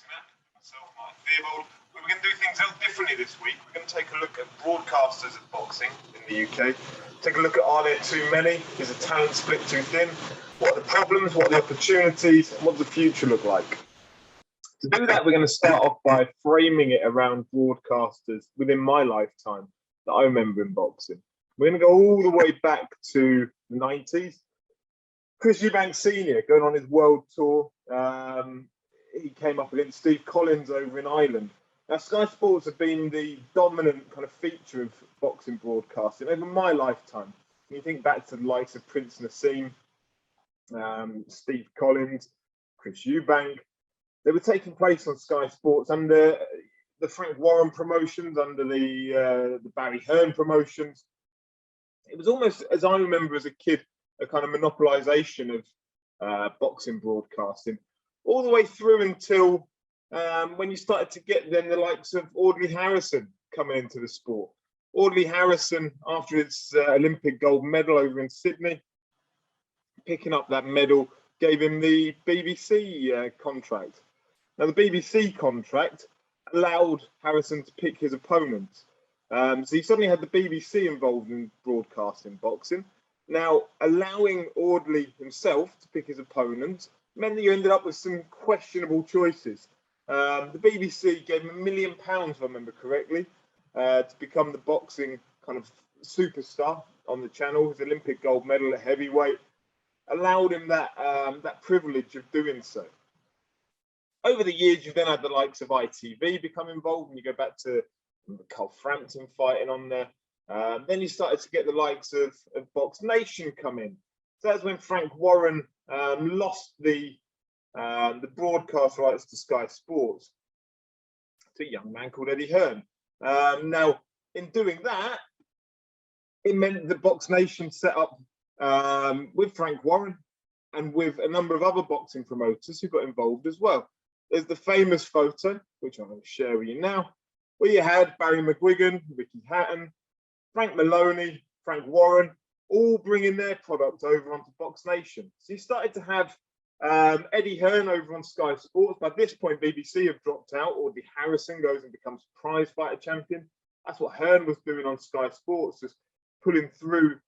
boxing app, myself, Theobald. We're going to do things a little differently this week. We're going to take a look at broadcasters of boxing in the UK. Take a look at, are there too many? Is the talent split too thin? What are the problems? What are the opportunities? And what does the future look like? To do that, we're going to start off by framing it around broadcasters within my lifetime that I remember in boxing. We're going to go all the way back to the 90s. Chris Eubanks Sr. going on his world tour. He came up against Steve Collins over in Ireland. Now, Sky Sports have been the dominant kind of feature of boxing broadcasting over my lifetime. When you think back to the likes of Prince Nassim, Steve Collins, Chris Eubank, they were taking place on Sky Sports under the Frank Warren promotions, under the Barry Hearn promotions. It was almost, as I remember as a kid, a kind of monopolisation of boxing broadcasting, all the way through until when you started to get then the likes of Audley Harrison coming into the sport. Audley Harrison, after his Olympic gold medal over in Sydney, picking up that medal, gave him the BBC contract. Now, the BBC contract allowed Harrison to pick his opponents. So he suddenly had the BBC involved in broadcasting boxing. Now, allowing Audley himself to pick his opponents meant that you ended up with some questionable choices. The BBC gave him £1 million, if I remember correctly, to become the boxing kind of superstar on the channel. His Olympic gold medal at heavyweight allowed him that that privilege of doing so. Over the years, you've then had the likes of ITV become involved, and you go back to Carl Frampton fighting on there. Then you started to get the likes of Box Nation come in. So that's when Frank Warren lost the broadcast rights to Sky Sports to a young man called Eddie Hearn. Now, in doing that, it meant that Box Nation set up with Frank Warren and with a number of other boxing promoters who got involved as well. There's the famous photo, which I'm going to share with you now, where you had Barry McGuigan, Ricky Hatton, Frank Maloney, Frank Warren, all bringing their product over onto Box Nation. So you started to have Eddie Hearn over on Sky Sports. By this point, BBC have dropped out. Audley Harrison goes and becomes prize fighter champion. That's what Hearn was doing on Sky Sports, just pulling through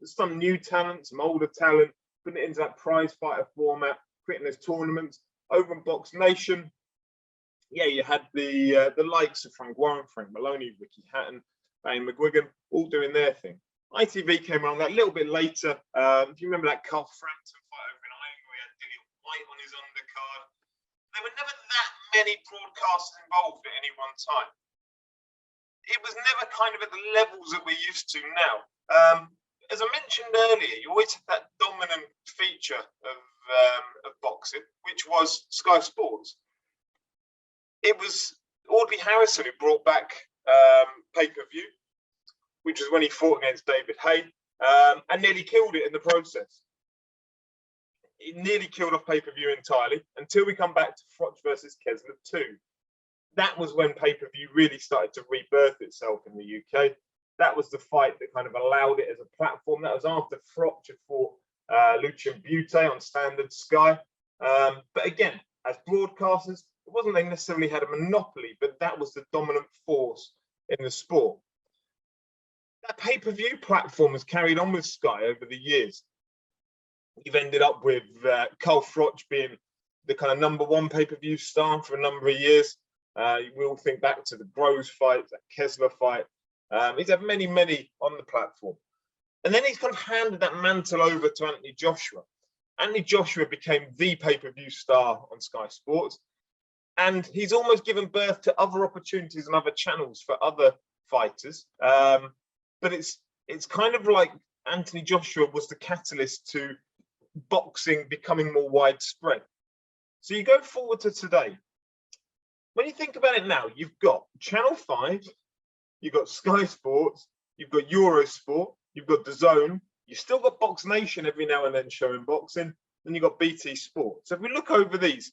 some new talent, some older talent, putting it into that prize fighter format, creating those tournaments. Over in Box Nation, yeah, you had the likes of Frank Warren, Frank Maloney, Ricky Hatton, Barry McGuigan, all doing their thing. ITV came along that a little bit later. If you remember that Carl Frampton fight over in Ireland, where he had Dillian White on his undercard. There were never that many broadcasters involved at any one time. It was never kind of at the levels that we're used to now. As I mentioned earlier, you always had that dominant feature of boxing, which was Sky Sports. It was Audley Harrison who brought back pay-per-view, which was when he fought against David Haye, and nearly killed it in the process. It nearly killed off pay-per-view entirely until we come back to Froch versus Kessler 2. That was when pay-per-view really started to rebirth itself in the UK. That was the fight that kind of allowed it as a platform. That was after Froch had fought Lucian Butte on Standard Sky. But again, as broadcasters, it wasn't they necessarily had a monopoly, but that was the dominant force in the sport. That pay-per-view platform has carried on with Sky over the years. You've ended up with Carl Froch being the kind of #1 pay-per-view star for a number of years. We all think back to the Groves fight, that Kessler fight. He's had many, many on the platform. And then he's kind of handed that mantle over to Anthony Joshua. Anthony Joshua became the pay-per-view star on Sky Sports. And he's almost given birth to other opportunities and other channels for other fighters. But it's kind of like Anthony Joshua was the catalyst to boxing becoming more widespread. So you go forward to today. When you think about it now, you've got Channel 5, you've got Sky Sports, you've got Eurosport, you've got DAZN, you've still got Box Nation every now and then showing boxing, then you've got BT Sport. So if we look over these,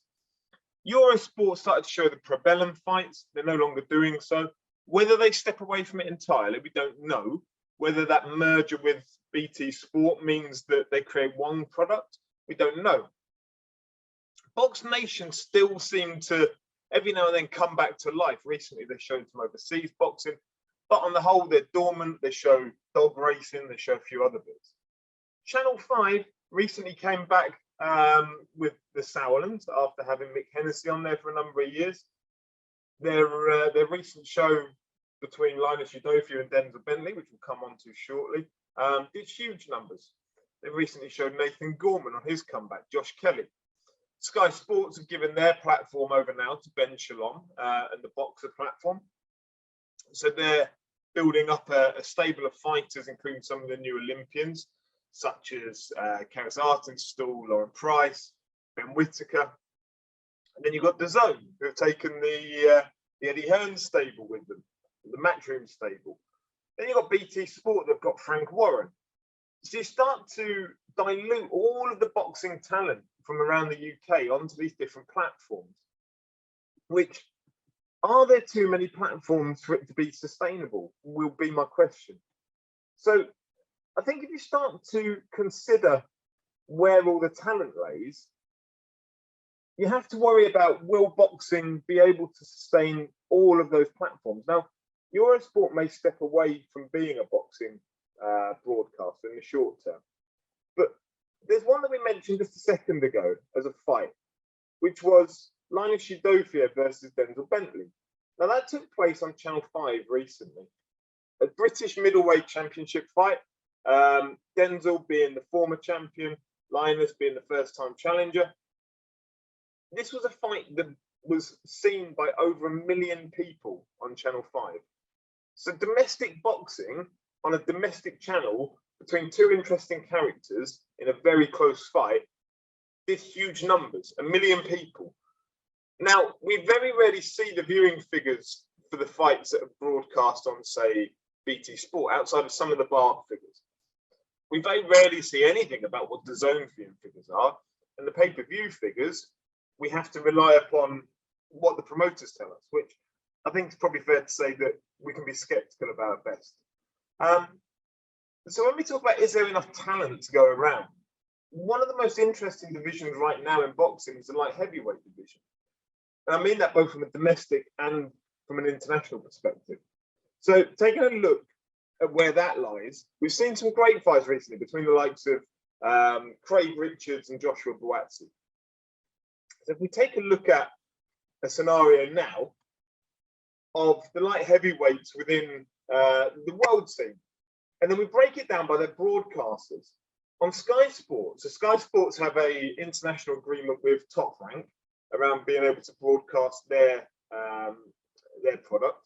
Eurosport started to show the Probellum fights. They're no longer doing so. Whether they step away from it entirely, we don't know. Whether that merger with BT Sport means that they create one product, we don't know. Box Nation still seem to every now and then come back to life. Recently, they've shown some overseas boxing, but on the whole, they're dormant. They show dog racing, they show a few other bits. Channel 5 recently came back with the Sauerlands after having Mick Hennessy on there for a number of years. Their recent show between Linus Udofia and Denzel Bentley, which we'll come on to shortly, did huge numbers. They recently showed Nathan Gorman on his comeback, Josh Kelly. Sky Sports have given their platform over now to Ben Shalom and the Boxer platform. So they're building up a stable of fighters, including some of the new Olympians, such as Karis Artenstall, Lauren Price, Ben Whittaker. And then you've got DAZN, who have taken the Eddie Hearn stable with them, the Matchroom stable. Then you've got BT Sport, they've got Frank Warren. So you start to dilute all of the boxing talent from around the UK onto these different platforms, which, are there too many platforms for it to be sustainable, will be my question. So I think if you start to consider where all the talent lays, you have to worry about, will boxing be able to sustain all of those platforms? Now, Eurosport may step away from being a boxing broadcaster in the short term, but there's one that we mentioned just a second ago as a fight, which was Linus Udofia versus Denzel Bentley. Now, that took place on Channel 5 recently. A British middleweight championship fight, Denzel being the former champion, Linus being the first-time challenger. This was a fight that was seen by over 1 million people on Channel 5. So domestic boxing on a domestic channel between two interesting characters in a very close fight did huge numbers, 1 million people. Now, we very rarely see the viewing figures for the fights that are broadcast on, say, BT Sport, outside of some of the bar figures. We very rarely see anything about what the DAZN viewing figures are, and the pay-per-view figures, we have to rely upon what the promoters tell us, which I think it's probably fair to say that we can be skeptical about at best. So when we talk about, is there enough talent to go around? One of the most interesting divisions right now in boxing is the light heavyweight division. And I mean that both from a domestic and from an international perspective. So taking a look at where that lies, we've seen some great fights recently between the likes of Craig Richards and Joshua Buatsi. So if we take a look at a scenario now of the light heavyweights within the world scene, and then we break it down by their broadcasters. On Sky Sports, so Sky Sports have an international agreement with Top Rank around being able to broadcast their product.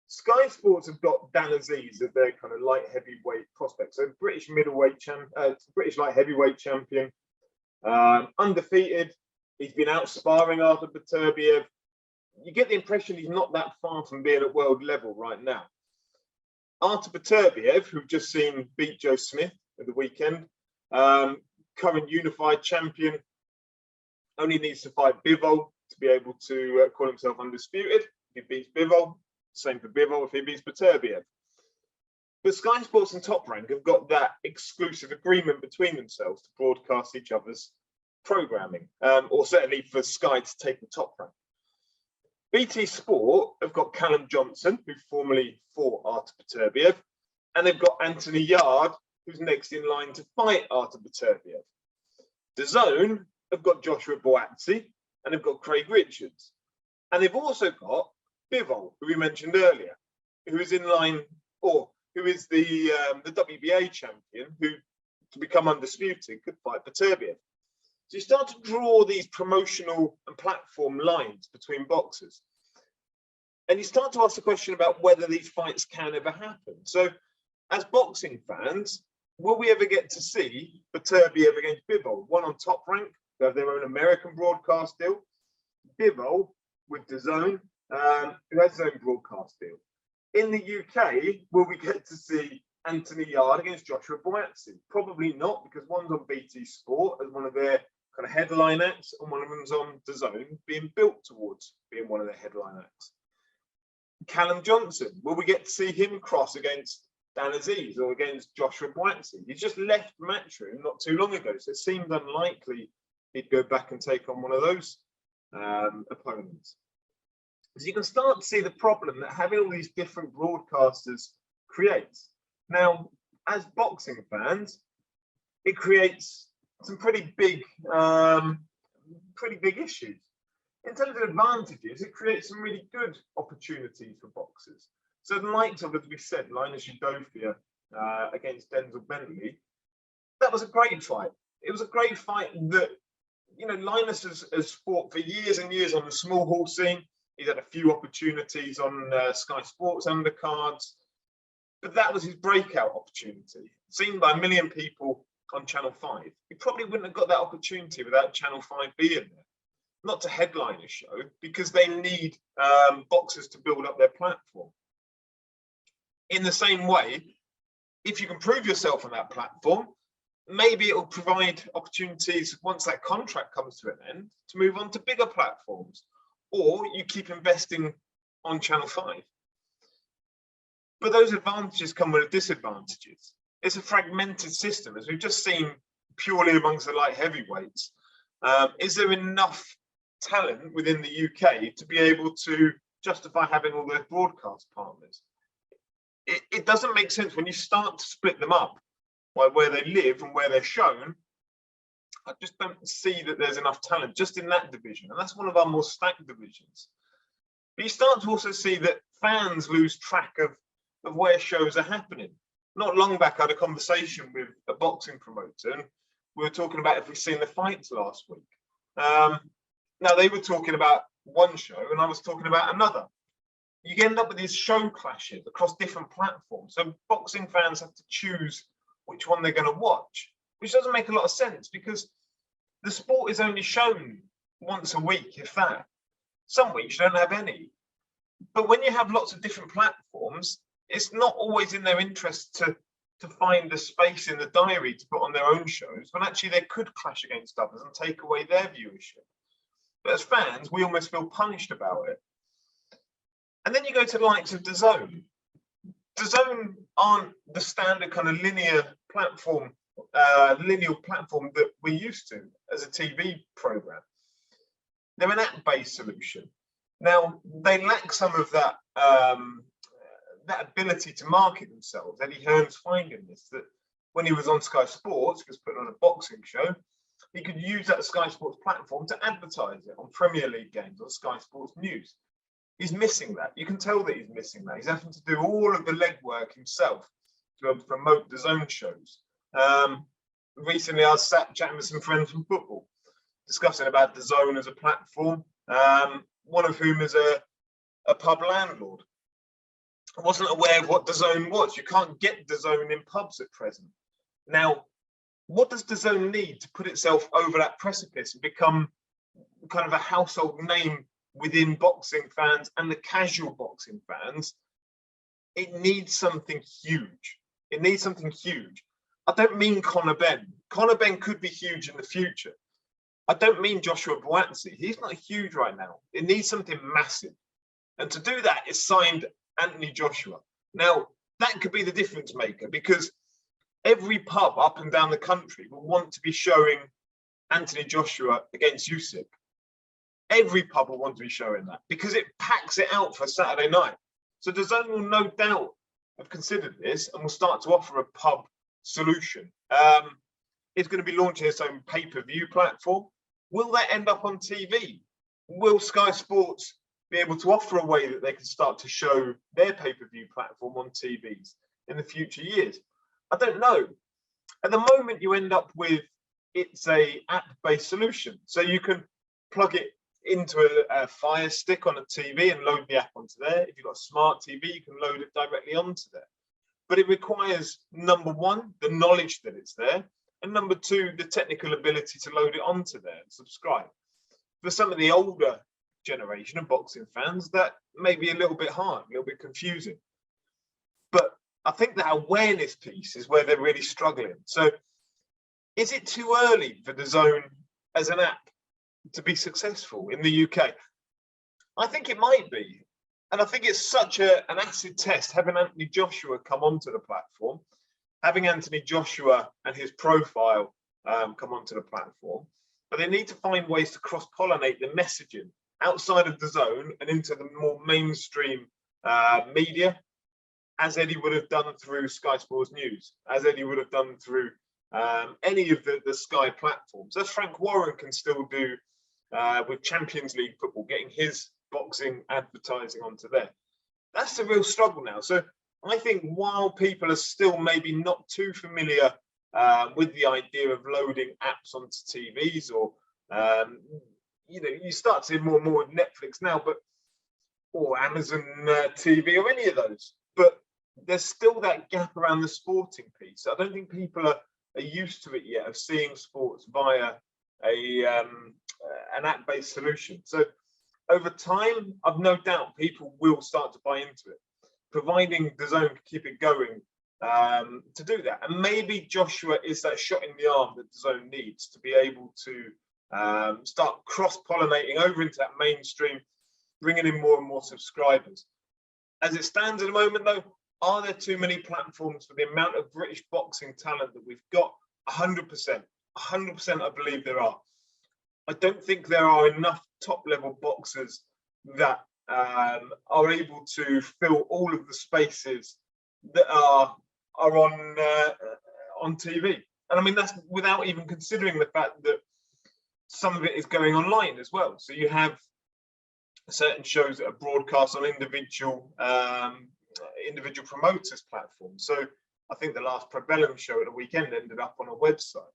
Sky Sports have got Dan Aziz as their kind of light heavyweight prospect, so British British light heavyweight champion, undefeated. He's been out sparring Artur Beterbiev. You get the impression he's not that far from being at world level right now. Artur Beterbiev, who've just seen beat Joe Smith at the weekend, current unified champion, only needs to fight Bivol to be able to call himself undisputed. If he beats Bivol, same for Bivol if he beats Beterbiev. But Sky Sports and Top Rank have got that exclusive agreement between themselves to broadcast each other's programming, or certainly for Sky to take the top rank. BT Sport have got Callum Johnson, who formerly fought Artur Beterbiev, and they've got Anthony Yard, who's next in line to fight Artur Beterbiev. DAZN have got Joshua Buatsi, and they've got Craig Richards. And they've also got Bivol, who we mentioned earlier, who is in line, or who is the WBA champion, who, to become undisputed, could fight Beterbiev. So you start to draw these promotional and platform lines between boxers. And you start to ask the question about whether these fights can ever happen. So as boxing fans, will we ever get to see Beterbiev against Bivol? One on Top Rank, who have their own American broadcast deal. Bivol with DAZN, who has his own broadcast deal. In the UK, will we get to see Anthony Yard against Joshua Buatsi? Probably not, because one's on BT Sport as one of their kind of headline acts, and one of them's on DAZN, being built towards being one of their headline acts. Callum Johnson, will we get to see him cross against Dan Aziz or against Joshua Buatsi? He's just left Matchroom not too long ago, so it seemed unlikely he'd go back and take on one of those opponents. So you can start to see the problem that having all these different broadcasters creates. Now, as boxing fans, it creates some pretty big issues. In terms of advantages, it creates some really good opportunities for boxers. So the likes of, as we said, Linus Udofia against Denzel Bentley, that was a great fight. It was a great fight that, you know, Linus has fought for years and years on the small hall scene. He's had a few opportunities on Sky Sports undercards, but that was his breakout opportunity, seen by a million people on Channel 5. He probably wouldn't have got that opportunity without Channel 5 being there. Not to headline a show, because they need boxers to build up their platform. In the same way, if you can prove yourself on that platform, maybe it will provide opportunities once that contract comes to an end to move on to bigger platforms, or you keep investing on Channel 5. But those advantages come with disadvantages. It's a fragmented system, as we've just seen purely amongst the light heavyweights. Is there enough talent within the UK to be able to justify having all those broadcast partners? It doesn't make sense when you start to split them up by where they live and where they're shown. I just don't see that there's enough talent just in that division, and that's one of our more stacked divisions. But you start to also see that fans lose track of where shows are happening. Not long back, I had a conversation with a boxing promoter, and we were talking about if we've seen the fights last week. Now, they were talking about one show, and I was talking about another. You end up with these show clashes across different platforms. So boxing fans have to choose which one they're going to watch, which doesn't make a lot of sense, because the sport is only shown once a week, if that. Some weeks you don't have any. But when you have lots of different platforms, it's not always in their interest to find the space in the diary to put on their own shows, when actually they could clash against others and take away their viewership. But as fans, we almost feel punished about it. And then you go to the likes of DAZN. DAZN aren't the standard kind of linear platform that we're used to as a TV program. They're an app-based solution. Now, they lack some of that that ability to market themselves. Eddie Hearn's finding this, that when he was on Sky Sports, he was putting on a boxing show, he could use that Sky Sports platform to advertise it on Premier League games, on Sky Sports News. He's missing that. You can tell that he's missing that. He's having to do all of the legwork himself to be able to promote DAZN shows. Recently, I was sat chatting with some friends from football, discussing about DAZN as a platform, one of whom is a pub landlord. I wasn't aware of what DAZN was. You can't get DAZN in pubs at present. Now, what does DAZN need to put itself over that precipice and become kind of a household name within boxing fans and the casual boxing fans? It needs something huge. It needs something huge. I don't mean Conor Benn. Conor Benn could be huge in the future. I don't mean Joshua Buatsi. He's not huge right now. It needs something massive. And to do that, it's signed Anthony Joshua. Now, that could be the difference maker, because every pub up and down the country will want to be showing Anthony Joshua against Usyk. Every pub will want to be showing that, because it packs it out for Saturday night. So DAZN will no doubt have considered this and will start to offer a pub solution. It's going to be launching its own pay-per-view platform. Will that end up on TV? Will Sky Sports be able to offer a way that they can start to show their pay-per-view platform on TVs in the future years? I don't know. At the moment, you end up with, it's a app-based solution. So you can plug it into a Fire Stick on a TV and load the app onto there. If you've got a smart TV, you can load it directly onto there. But it requires, number one, the knowledge that it's there, and number two, the technical ability to load it onto there and subscribe. For some of the older generation of boxing fans, that may be a little bit hard, a little bit confusing. But I think that awareness piece is where they're really struggling. So is it too early for DAZN as an app to be successful in the UK? I think it might be. And I think it's such an acid test having Anthony Joshua come onto the platform, having Anthony Joshua and his profile come onto the platform. but they need to find ways to cross-pollinate the messaging outside of the zone and into the more mainstream media, as Eddie would have done through Sky Sports News, as Eddie would have done through any of the Sky platforms, as Frank Warren can still do with Champions League football, getting his boxing advertising onto there. That's the real struggle now. So I think while people are still maybe not too familiar with the idea of loading apps onto TVs, or you start to see more and more with Netflix now, or Amazon TV, or any of those, but there's still that gap around the sporting piece. I don't think people are used to it yet, of seeing sports via an app-based solution. So over time, I've no doubt people will start to buy into it, providing the zone can keep it going to do that. And maybe Joshua is that shot in the arm that the zone needs to be able to start cross-pollinating over into that mainstream, bringing in more and more subscribers. As it stands at the moment, though, are there too many platforms for the amount of British boxing talent that we've got? 100%. 100% I believe there are. I don't think there are enough top-level boxers that are able to fill all of the spaces that are on TV. And I mean, that's without even considering the fact that some of it is going online as well. So you have certain shows that are broadcast on individual promoters' platforms. So I think the last Probellum show at the weekend ended up on a website.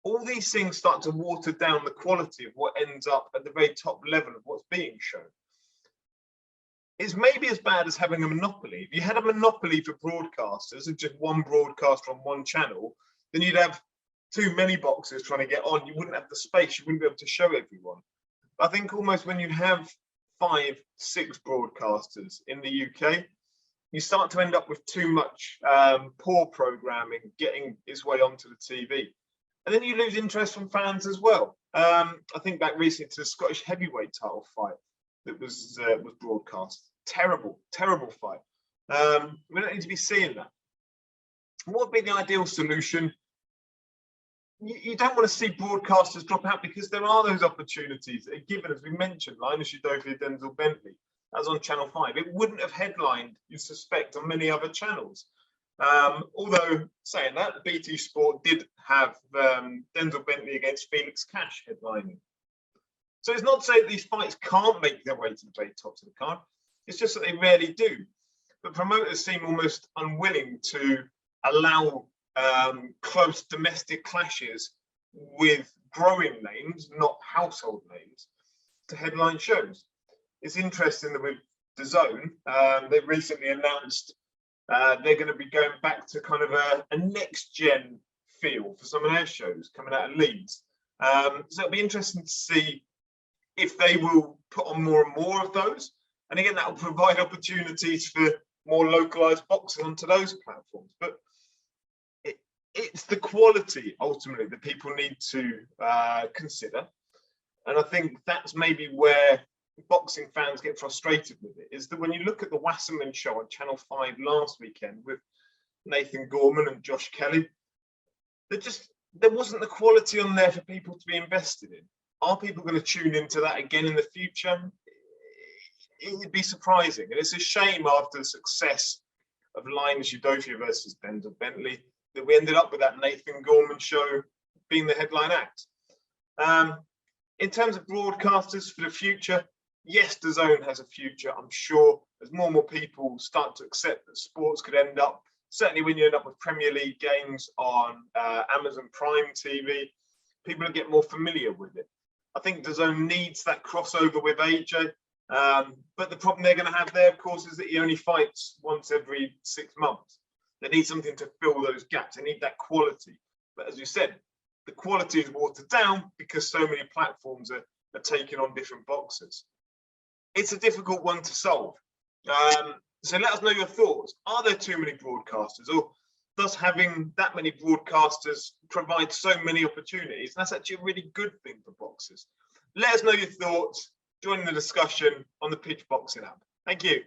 All these things start to water down the quality of what ends up at the very top level of what's being shown. It's maybe as bad as having a monopoly. If you had a monopoly for broadcasters and just one broadcaster on one channel, then you'd have too many boxers trying to get on. You wouldn't have the space. You wouldn't be able to show everyone. I think almost when you have 5, 6 broadcasters in the UK, you start to end up with too much poor programming getting its way onto the TV. And then you lose interest from fans as well. I think back recently to the Scottish heavyweight title fight that was broadcast. Terrible, terrible fight. We don't need to be seeing that. What would be the ideal solution? You don't want to see broadcasters drop out, because there are those opportunities that are given, as we mentioned, Linus Udofia, Denzel Bentley. That was on Channel 5. It wouldn't have headlined, you suspect, on many other channels. Although, saying that, BT Sport did have Denzel Bentley against Felix Cash headlining. So it's not to say that these fights can't make their way to the very tops of the card. It's just that they rarely do. But promoters seem almost unwilling to allow close domestic clashes with growing names, not household names, to headline shows. It's interesting that with the Zone, they recently announced they're going to be going back to kind of a next-gen feel for some of their shows coming out of Leeds. So it'll be interesting to see if they will put on more and more of those. And again, that will provide opportunities for more localized boxing onto those platforms. But it's the quality, ultimately, that people need to consider. And I think that's maybe where boxing fans get frustrated with it, is that when you look at the Wasserman show on Channel 5 last weekend with Nathan Gorman and Josh Kelly, there wasn't the quality on there for people to be invested in. Are people going to tune into that again in the future? It'd be surprising. And it's a shame, after the success of Linus Udofia versus Denzel Bentley, that we ended up with that Nathan Gorman show being the headline act. In terms of broadcasters for the future, yes, the Zone has a future, I'm sure, as more and more people start to accept that sports could end up, certainly when you end up with Premier League games on Amazon Prime TV, people will get more familiar with it. I think the Zone needs that crossover with AJ, but the problem they're going to have there, of course, is that he only fights once every 6 months. They need something to fill those gaps. They need that quality. But as you said, the quality is watered down because so many platforms are taking on different boxers. It's a difficult one to solve. So let us know your thoughts. Are there too many broadcasters, or does having that many broadcasters provide so many opportunities? And that's actually a really good thing for boxers. Let us know your thoughts. Join the discussion on the Pitch Boxing app. Thank you.